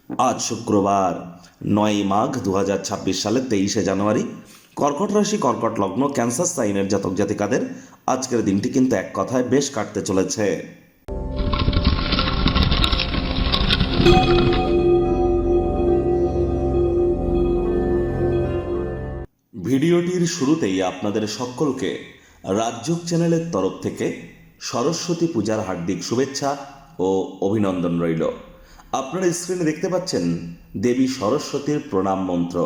আজ শুক্রবার 9 মাঘ 2026 সালের 23 জানুয়ারি। কর্কট রাশি, কর্কট লগ্ন, ক্যান্সার সাইনের জাতক জাতিকাদের আজকের দিনটি কিন্তু এক কথায় বেশ কাটতে চলেছে। ভিডিওটির শুরুতেই আপনাদের সকলকে রাজযোগ চ্যানেলের তরফ থেকে সরস্বতী পূজার হার্দিক শুভেচ্ছা ও অভিনন্দন রইল। আপনারা স্ক্রিনে দেখতে পাচ্ছেন দেবী সরস্বতীর প্রণাম মন্ত্র।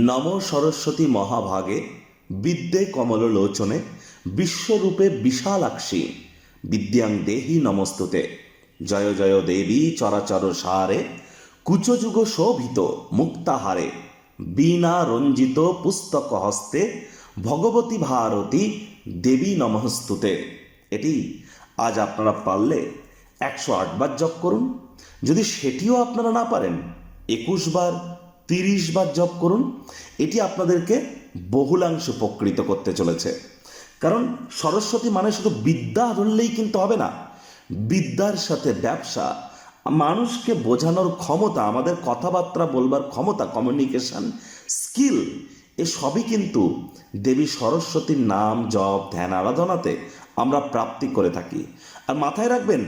নম সরস্বতী মহাভাগে বিদ্যে কমললোচনে বিশ্বরূপে বিশালাক্ষী বিদ্যাং দেহি নমস্তুতে। জয় জয় দেবী চরাচর সারে কুচযুগ শোভিত মুক্তাহারে বীণা রঞ্জিত পুস্তক হস্তে ভগবতী ভারতী দেবী নমস্তুতে। এটি আজ আপনারা পারলে 108 বার জপ করুন। যদি সেটিও আপনারা না পারেন 21 বার 30 বার জপ করুন। এটি আপনাদেরকে বহুলাংশ উপকৃত করতে চলেছে। কারণ সরস্বতী মানে শুধু বিদ্যা ধরলেই কিন্তু হবে না, বিদ্যার সাথে ব্যবসা, মানুষকে বোঝানোর ক্ষমতা, আমাদের কথাবার্তা বলবার ক্ষমতা, কমিউনিকেশন স্কিল, এসবই কিন্তু দেবী সরস্বতীর নাম জপ ধ্যান আরাধনাতে আমরা প্রাপ্তি করে থাকি। আর মাথায় রাখবেন,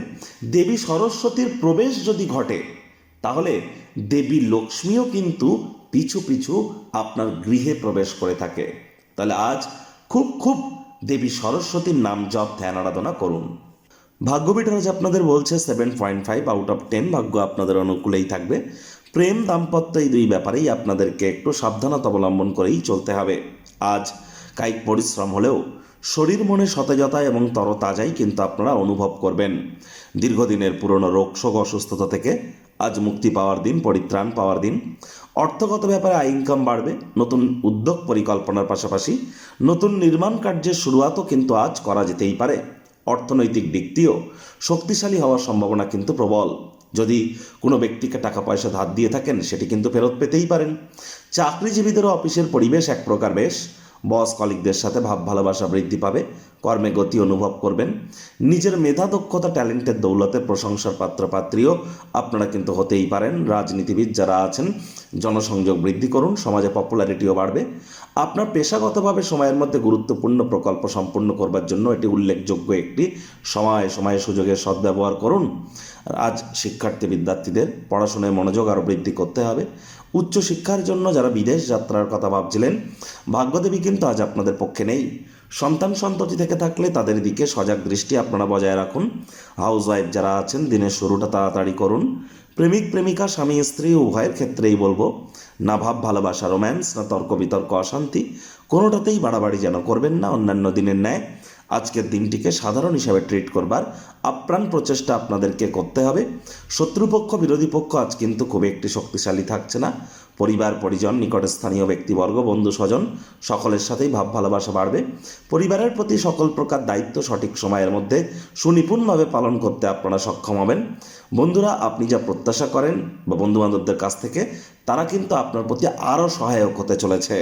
দেবী সরস্বতীর প্রবেশ যদি ঘটে তাহলে দেবী লক্ষ্মীও কিন্তু পিছু পিছু আপনার গৃহে প্রবেশ করে থাকে। তাহলে আজ খুব খুব দেবী সরস্বতীর নাম জপ ধ্যান আরাধনা করুন। ভাগ্যবিধান আজ আপনাদের বলছে 7.5 আউট অফ 10। ভাগ্য আপনাদের অনুকূলেই থাকবে। প্রেম দাম্পত্য এই দুই ব্যাপারেই আপনাদেরকে একটু সাবধানতা অবলম্বন করেই চলতে হবে। আজ কায়িক পরিশ্রম হলেও শরীর মনে সতেজতা এবং তরতাজাই কিন্তু আপনারা অনুভব করবেন। দীর্ঘদিনের পুরনো রোগ শোক অসুস্থতা থেকে আজ মুক্তি পাওয়ার দিন, পরিত্রাণ পাওয়ার দিন। অর্থগত ব্যাপারে আয় ইনকাম বাড়বে। নতুন উদ্যোগ পরিকল্পনার পাশাপাশি নতুন নির্মাণ কার্যের শুরুয়াতও কিন্তু আজ করা যেতেই পারে। অর্থনৈতিক দিক দিয়েও শক্তিশালী হওয়ার সম্ভাবনা কিন্তু প্রবল। যদি কোনো ব্যক্তিকে টাকা পয়সা ধার দিয়ে থাকেন সেটি কিন্তু ফেরত পেতেই পারেন। চাকরিজীবীদেরও অফিসের পরিবেশ এক প্রকার বেশ। বস কলিগদের সাথে ভাব ভালোবাসা বৃদ্ধি পাবে। কর্মে গতি অনুভব করবেন। নিজের মেধা দক্ষতা ট্যালেন্টের দৌলতে প্রশংসার পাত্রপাত্রীও আপনারা কিন্তু হতেই পারেন। রাজনীতিবিদ যারা আছেন জনসংযোগ বৃদ্ধি করুন, সমাজে পপুলারিটিও বাড়বে। আপনার পেশাগতভাবে সময়ের মধ্যে গুরুত্বপূর্ণ প্রকল্প সম্পূর্ণ করবার জন্য এটি উল্লেখযোগ্য একটি সময় সুযোগের সদ্ব্যবহার করুন। আজ শিক্ষার্থী বিদ্যার্থীদের পড়াশোনায় মনোযোগ আরও বৃদ্ধি করতে হবে। উচ্চশিক্ষার জন্য যারা বিদেশ যাত্রার কথা ভাবছিলেন, ভাগ্যদেবী কিন্তু আজ আপনাদের পক্ষে নেই। সন্তান সন্ততি থেকে থাকলে তাদের দিকে সজাগ দৃষ্টি আপনারা বজায় রাখুন। হাউসওয়াইফ যারা আছেন দিনের শুরুটা তাড়াতাড়ি করুন। প্রেমিক প্রেমিকা স্বামী স্ত্রী উভয়ের ক্ষেত্রেই বলবো, না ভাব ভালোবাসা রোম্যান্স, না তর্ক বিতর্ক অশান্তি, কোনোটাতেই বাড়াবাড়ি যেন করবেন না। অন্যান্য দিনের ন্যায় আজকের দিনটিকে সাধারণ হিসাবে ট্রিট করবার আপ্রাণ প্রচেষ্টা আপনাদেরকে করতে হবে। শত্রুপক্ষ বিরোধী পক্ষ আজ কিন্তু খুব একটি শক্তিশালী থাকছে না। পরিবার পরিজন, নিকটে স্থানীয় ব্যক্তিবর্গ, বন্ধু স্বজন সকলের সাথেই ভাব ভালোবাসা বাড়বে। পরিবারের প্রতি সকল প্রকার দায়িত্ব সঠিক সময়ের মধ্যে সুনিপুণভাবে পালন করতে আপনারা সক্ষম হবেন। বন্ধুরা আপনি যা প্রত্যাশা করেন বা বন্ধুবান্ধবদের কাছ থেকে, তারা কিন্তু আপনার প্রতি আরও সহায়ক হতে চলেছে।